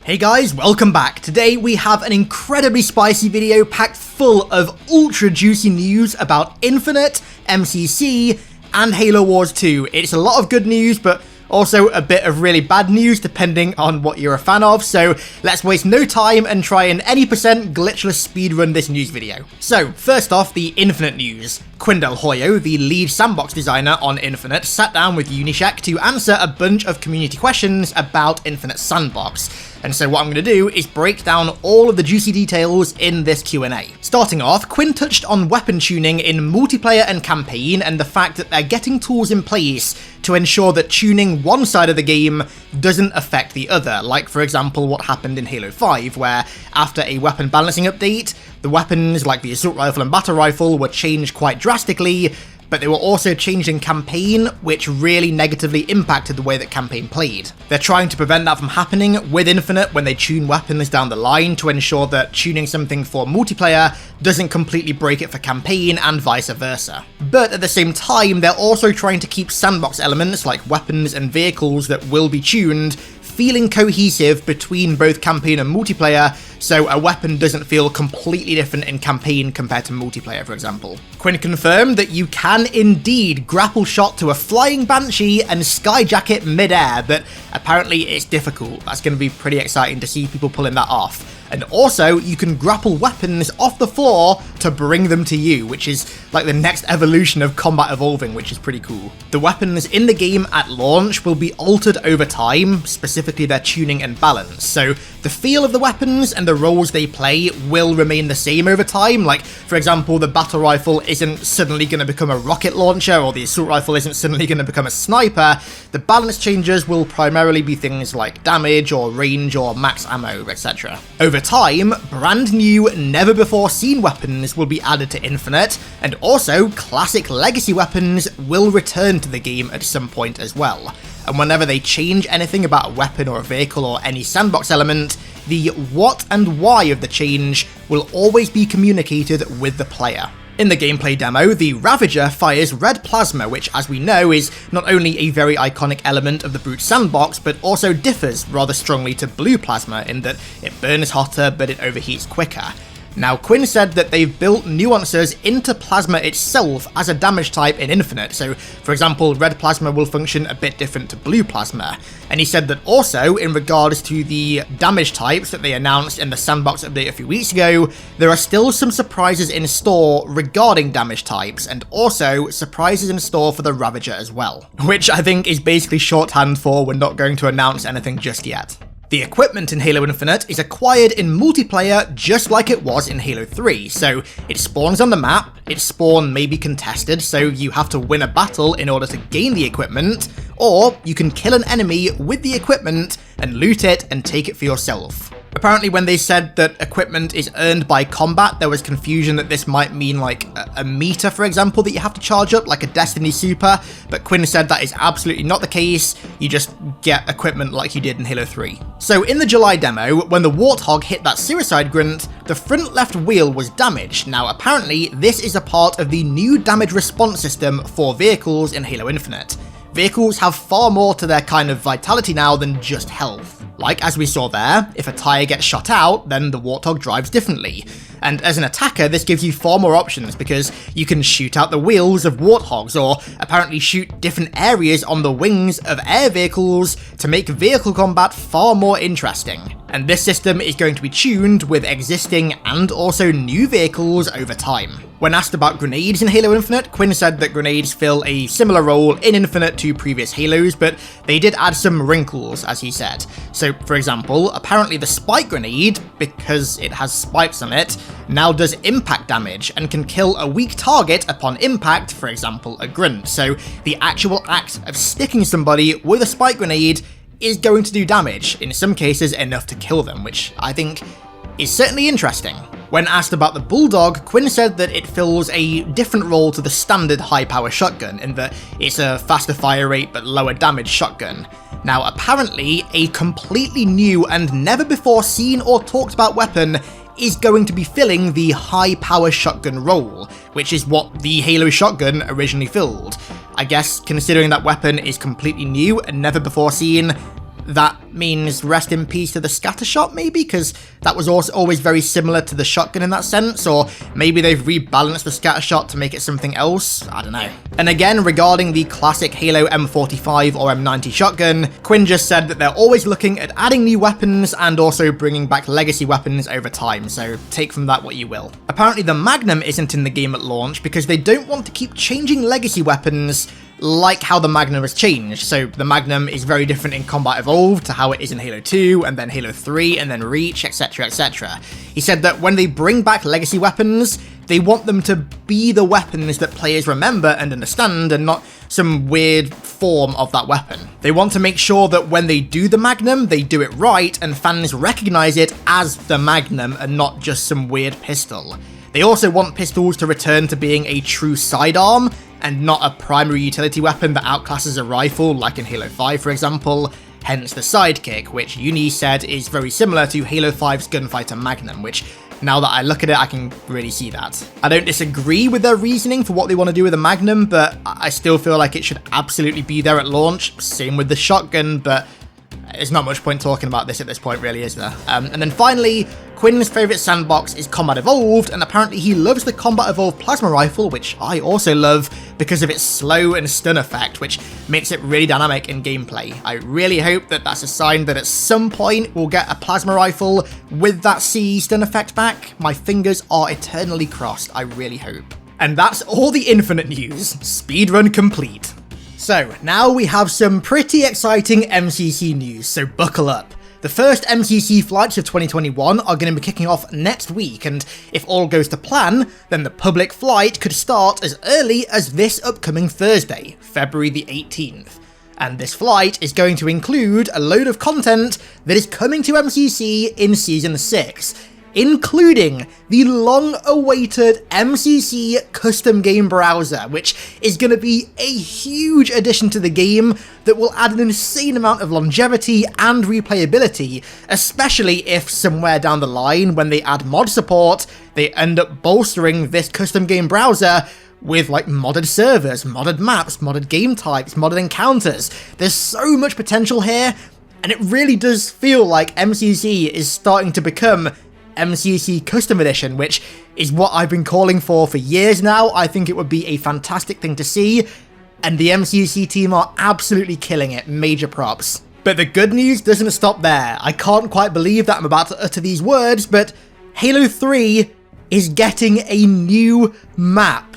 Hey guys, welcome back. Today we have an incredibly spicy video packed full of ultra juicy news about Infinite, MCC, and Halo Wars 2. It's a lot of good news, but also a bit of really bad news depending on what you're a fan of, so let's waste no time and try and any percent glitchless speedrun this news video. So, first off, the Infinite news. Quindel Hoyo, the lead sandbox designer on Infinite, sat down with Unisec to answer a bunch of community questions about Infinite Sandbox. And so what I'm going to do is break down all of the juicy details in this Q&A. Starting off, Quinn touched on weapon tuning in multiplayer and campaign and the fact that they're getting tools in place to ensure that tuning one side of the game doesn't affect the other, like for example what happened in Halo 5, where after a weapon balancing update, the weapons like the assault rifle and battle rifle were changed quite drastically, but they were also changed in campaign, which really negatively impacted the way that campaign played. They're trying to prevent that from happening with Infinite when they tune weapons down the line to ensure that tuning something for multiplayer doesn't completely break it for campaign and vice versa. But at the same time, they're also trying to keep sandbox elements like weapons and vehicles that will be tuned feeling cohesive between both campaign and multiplayer, so a weapon doesn't feel completely different in campaign compared to multiplayer, for example. Quinn confirmed that you can indeed grapple shot to a flying Banshee and skyjack it mid-air, but apparently it's difficult. That's going to be pretty exciting to see people pulling that off. And also, you can grapple weapons off the floor to bring them to you, which is like the next evolution of combat evolving, which is pretty cool. The weapons in the game at launch will be altered over time, specifically their tuning and balance. So the feel of the weapons and the roles they play will remain the same over time. Like, for example, the battle rifle isn't suddenly going to become a rocket launcher, or the assault rifle isn't suddenly going to become a sniper. The balance changes will primarily be things like damage or range or max ammo, etc. Over time, brand new, never-before-seen weapons will be added to Infinite, and also classic legacy weapons will return to the game at some point as well. And whenever they change anything about a weapon or a vehicle or any sandbox element, the what and why of the change will always be communicated with the player. In the gameplay demo, the Ravager fires red plasma, which as we know is not only a very iconic element of the Brute sandbox, but also differs rather strongly to blue plasma in that it burns hotter but it overheats quicker. Now, Quinn said that they've built nuances into plasma itself as a damage type in Infinite, so for example, red plasma will function a bit different to blue plasma. And he said that also, in regards to the damage types that they announced in the sandbox update a few weeks ago, there are still some surprises in store regarding damage types, and also surprises in store for the Ravager as well. Which I think is basically shorthand for we're not going to announce anything just yet. The equipment in Halo Infinite is acquired in multiplayer just like it was in Halo 3, so it spawns on the map, its spawn may be contested, so you have to win a battle in order to gain the equipment, or you can kill an enemy with the equipment and loot it and take it for yourself. Apparently when they said that equipment is earned by combat, there was confusion that this might mean like a meter, for example, that you have to charge up, like a Destiny Super, but Quinn said that is absolutely not the case, you just get equipment like you did in Halo 3. So in the July demo, when the Warthog hit that suicide grunt, the front left wheel was damaged. Now apparently this is a part of the new damage response system for vehicles in Halo Infinite. Vehicles have far more to their kind of vitality now than just health. Like as we saw there, if a tyre gets shot out, then the Warthog drives differently. And as an attacker, this gives you far more options because you can shoot out the wheels of Warthogs, or apparently shoot different areas on the wings of air vehicles to make vehicle combat far more interesting. And this system is going to be tuned with existing and also new vehicles over time. When asked about grenades in Halo Infinite, Quinn said that grenades fill a similar role in Infinite to previous Halos, but they did add some wrinkles, as he said. So, for example, apparently the spike grenade, because it has spikes on it, now does impact damage and can kill a weak target upon impact, for example, a grunt. So the actual act of sticking somebody with a spike grenade is going to do damage, in some cases enough to kill them, which I think is certainly interesting. When asked about the Bulldog, Quinn said that it fills a different role to the standard high-power shotgun, in that it's a faster fire rate but lower damage shotgun. Now apparently, a completely new and never before seen or talked about weapon is going to be filling the high-power shotgun role, which is what the Halo shotgun originally filled. I guess, considering that weapon is completely new and never before seen, that means rest in peace to the scatter shot, maybe, because that was also always very similar to the shotgun in that sense, or maybe they've rebalanced the scatter shot to make it something else, I don't know. And again, regarding the classic Halo M45 or M90 shotgun, Quinn just said that they're always looking at adding new weapons and also bringing back legacy weapons over time, so take from that what you will. Apparently the Magnum isn't in the game at launch because they don't want to keep changing legacy weapons like how the Magnum has changed. So the Magnum is very different in Combat Evolved to how it is in Halo 2, and then Halo 3, and then Reach, etc, etc. He said that when they bring back legacy weapons, they want them to be the weapons that players remember and understand, and not some weird form of that weapon. They want to make sure that when they do the Magnum, they do it right, and fans recognize it as the Magnum and not just some weird pistol. They also want pistols to return to being a true sidearm, and not a primary utility weapon that outclasses a rifle, like in Halo 5 for example, hence the sidekick, which Uni said is very similar to Halo 5's Gunfighter Magnum, which now that I look at it, I can really see that. I don't disagree with their reasoning for what they want to do with the Magnum, but I still feel like it should absolutely be there at launch, same with the shotgun, but there's not much point talking about this at this point, really, is there? And then finally, Quinn's favourite sandbox is Combat Evolved, and apparently he loves the Combat Evolved plasma rifle, which I also love because of its slow and stun effect, which makes it really dynamic in gameplay. I really hope that that's a sign that at some point we'll get a plasma rifle with that CE stun effect back. My fingers are eternally crossed, I really hope. And that's all the Infinite news. Speedrun complete. So, now we have some pretty exciting MCC news, so buckle up. The first MCC flights of 2021 are going to be kicking off next week, and if all goes to plan, then the public flight could start as early as this upcoming Thursday, February the 18th. And this flight is going to include a load of content that is coming to MCC in Season 6, including the long-awaited MCC custom game browser, which is going to be a huge addition to the game that will add an insane amount of longevity and replayability, especially if somewhere down the line, when they add mod support, they end up bolstering this custom game browser with like modded servers, modded maps, modded game types, modded encounters. There's so much potential here, and it really does feel like MCC is starting to become MCC Custom Edition, which is what I've been calling for years now. I think it would be a fantastic thing to see, and the MCC team are absolutely killing it. Major props. But the good news doesn't stop there. I can't quite believe that I'm about to utter these words, but Halo 3 is getting a new map,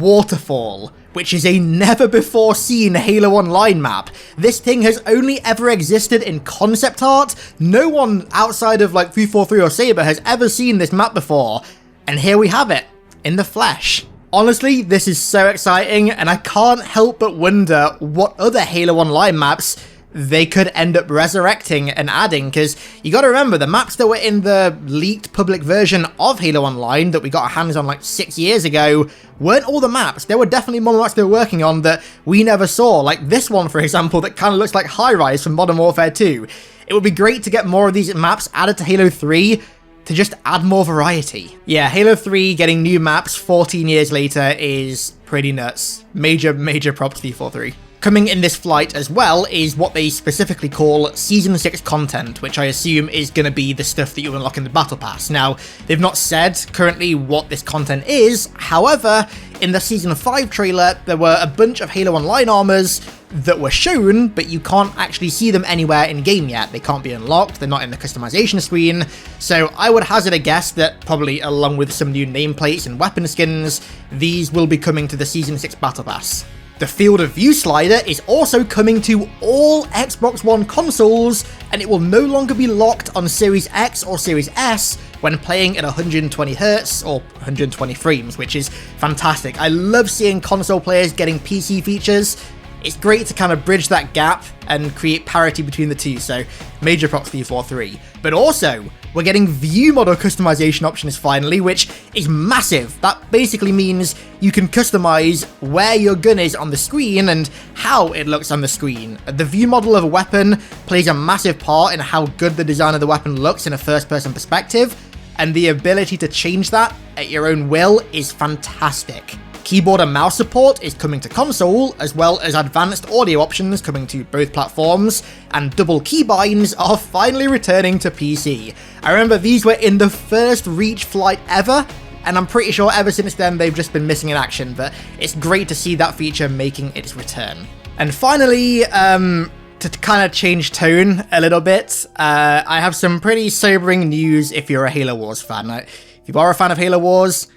Waterfall, which is a never-before-seen Halo Online map. This thing has only ever existed in concept art. No one outside of like 343 or Saber has ever seen this map before. And here we have it, in the flesh. Honestly, this is so exciting, and I can't help but wonder what other Halo Online maps they could end up resurrecting and adding, because you gotta remember, the maps that were in the leaked public version of Halo Online that we got our hands on like 6 years ago weren't all the maps. There were definitely more maps they were working on that we never saw, like this one, for example, that kind of looks like High Rise from Modern Warfare 2. It would be great to get more of these maps added to Halo 3 to just add more variety. Yeah, Halo 3 getting new maps 14 years later is pretty nuts. Major props to 343. Coming in this flight as well is what they specifically call Season 6 content, which I assume is going to be the stuff that you unlock in the Battle Pass. Now, they've not said currently what this content is, however, in the Season 5 trailer, there were a bunch of Halo Online armors that were shown, but you can't actually see them anywhere in-game yet. They can't be unlocked, they're not in the customization screen, so I would hazard a guess that probably along with some new nameplates and weapon skins, these will be coming to the Season 6 Battle Pass. The Field of View slider is also coming to all Xbox One consoles, and it will no longer be locked on Series X or Series S when playing at 120Hz or 120 frames, which is fantastic. I love seeing console players getting PC features. It's great to kind of bridge that gap and create parity between the two, so major props to 443. But also, we're getting view model customization options finally, which is massive. That basically means you can customize where your gun is on the screen and how it looks on the screen. The view model of a weapon plays a massive part in how good the design of the weapon looks in a first-person perspective, and the ability to change that at your own will is fantastic. Keyboard and mouse support is coming to console, as well as advanced audio options coming to both platforms, and double keybinds are finally returning to PC. I remember these were in the first Reach flight ever, and I'm pretty sure ever since then they've just been missing in action, but it's great to see that feature making its return. And finally, to kind of change tone a little bit, I have some pretty sobering news if you're a Halo Wars fan. If you are a fan of Halo Wars,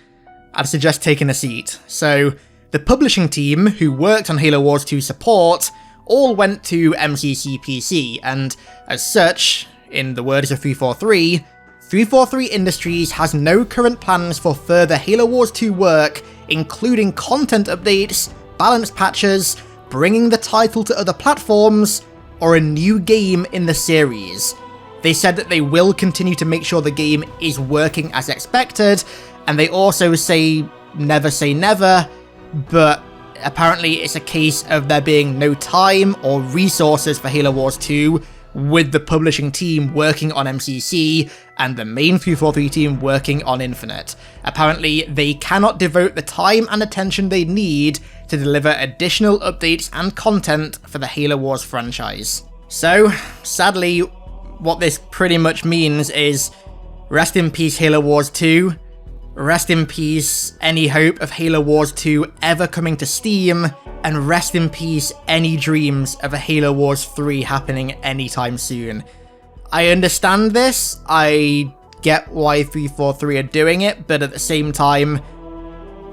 I'd suggest taking a seat. So, the publishing team who worked on Halo Wars 2 support all went to MCC PC, and as such, in the words of 343, 343 Industries has no current plans for further Halo Wars 2 work, including content updates, balance patches, bringing the title to other platforms, or a new game in the series. They said that they will continue to make sure the game is working as expected, and they also say never, but apparently it's a case of there being no time or resources for Halo Wars 2, with the publishing team working on MCC and the main 343 team working on Infinite. Apparently they cannot devote the time and attention they need to deliver additional updates and content for the Halo Wars franchise. So, sadly, what this pretty much means is rest in peace Halo Wars 2, rest in peace any hope of Halo Wars 2 ever coming to Steam, and rest in peace any dreams of a Halo Wars 3 happening anytime soon. I understand this, I get why 343 are doing it, but at the same time,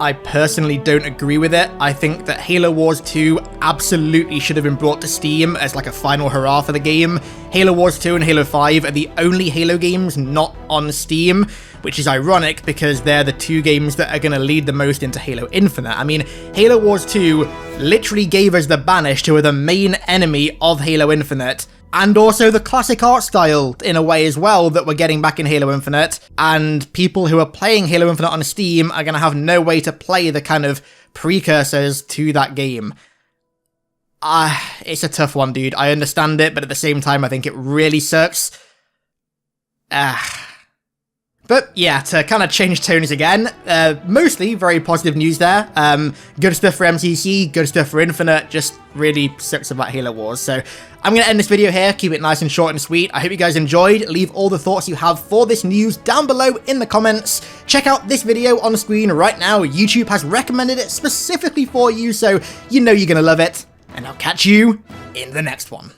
I personally don't agree with it. I think that Halo Wars 2 absolutely should have been brought to Steam as like a final hurrah for the game. Halo Wars 2 and Halo 5 are the only Halo games not on Steam, which is ironic because they're the two games that are going to lead the most into Halo Infinite. I mean, Halo Wars 2 literally gave us the Banished, who are the main enemy of Halo Infinite, and also the classic art style in a way as well that we're getting back in Halo Infinite, and people who are playing Halo Infinite on Steam are going to have no way to play the kind of precursors to that game. It's a tough one, dude. I understand it, but at the same time, I think it really sucks. But yeah, to kind of change tones again, mostly very positive news there. Good stuff for MCC, good stuff for Infinite, just really sucks about Halo Wars. So I'm going to end this video here, keep it nice and short and sweet. I hope you guys enjoyed. Leave all the thoughts you have for this news down below in the comments. Check out this video on screen right now. YouTube has recommended it specifically for you, so you know you're going to love it. And I'll catch you in the next one.